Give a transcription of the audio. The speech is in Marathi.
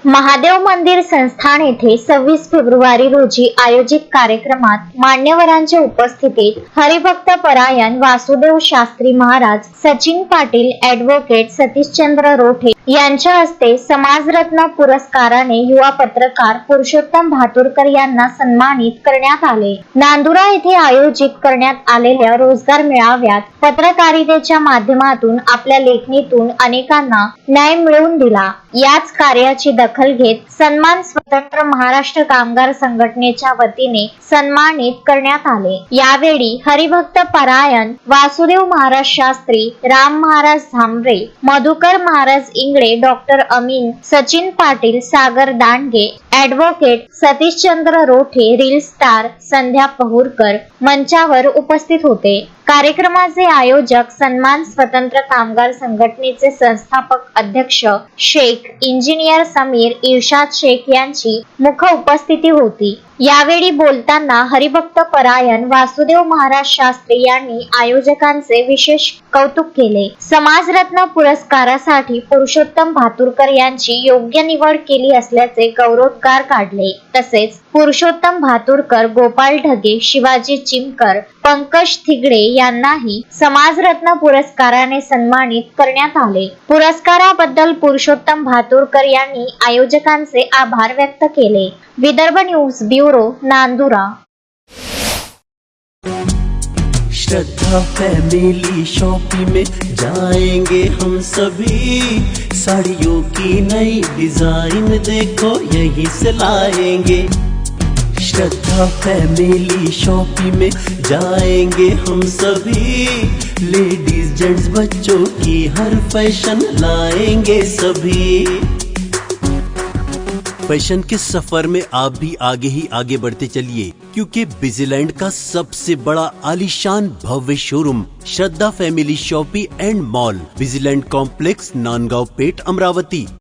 महादेव मंदिर संस्थान येथे 26 फेब्रुवारी रोजी आयोजित कार्यक्रमात मान्यवरांच्या उपस्थितीत हरिभक्त परायण वासुदेव शास्त्री महाराज, सचिन पाटील, ॲडव्होकेट सतीशचंद्र रोठे यांच्या हस्ते समाजरत्न पुरस्काराने युवा पत्रकार पुरुषोत्तम भातुरकर यांना सन्मानित करण्यात आले। नांदुरा येथे आयोजित करण्यात आलेल्या रोजगार मेळाव्यात पत्रकारितेच्या माध्यमातून आपल्या लेखणीतून अनेकांना न्याय मिळवून दिला। याच कार्याची दखल घेत सन्मान स्वतंत्र महाराष्ट्र कामगार संघटनेच्या वतीने सन्मानित करण्यात आले। यावेळी हरिभक्त परायण Vasudev Maharaj Shastri, Ram Maharaj Zambare, Madhukar Maharaj Ingale, doctor Amin, Sachin Patil, Sagar Dandge, advocate Satishchandra Rothe, reel star Sandhya Pahurkar मंचावर उपस्थित होते। कार्यक्रमाचे आयोजक सन्मान स्वतंत्र कामगार संघटनेचे संस्थापक अध्यक्ष शेख इंजिनियर समीर इर्शाद शेख यांची मुख उपस्थिती होती। यावेळी बोलताना हरिभक्त परायण वासुदेव महाराज शास्त्री यांनी आयोजकांचे विशेष कौतुक केले। समाजरत्न पुरस्कारासाठी पुरुषोत्तम भातुरकर यांची योग्य निवड केली असल्याचे गौरवोद्गार काढले। तसेच पुरुषोत्तम भातुरकर, गोपाल ढगे, शिवाजी चिमकर, पंकज थिगडे यांनाही समाजरत्न पुरस्काराने सन्मानित करण्यात आले। पुरस्काराबद्दल पुरुषोत्तम भातुरकर यांनी आयोजकांचे आभार व्यक्त केले। Vidarbha news bureau, Nandura. Shraddha family shopping में जाएंगे हम सभी, साड़ियों की नई डिजाइन देखो यहीं से लाएंगे। श्रद्धा फैमिली शॉपिंग में जाएंगे हम सभी, लेडीज जेंट्स बच्चों की हर फैशन लाएंगे सभी। फैशन के सफर में आप भी आगे ही आगे बढ़ते चलिए, क्योंकि बिजीलैंड का सबसे बड़ा आलीशान भव्य showroom Shraddha family shopping and mall, Busyland complex, Nandgaon Peth, Amravati.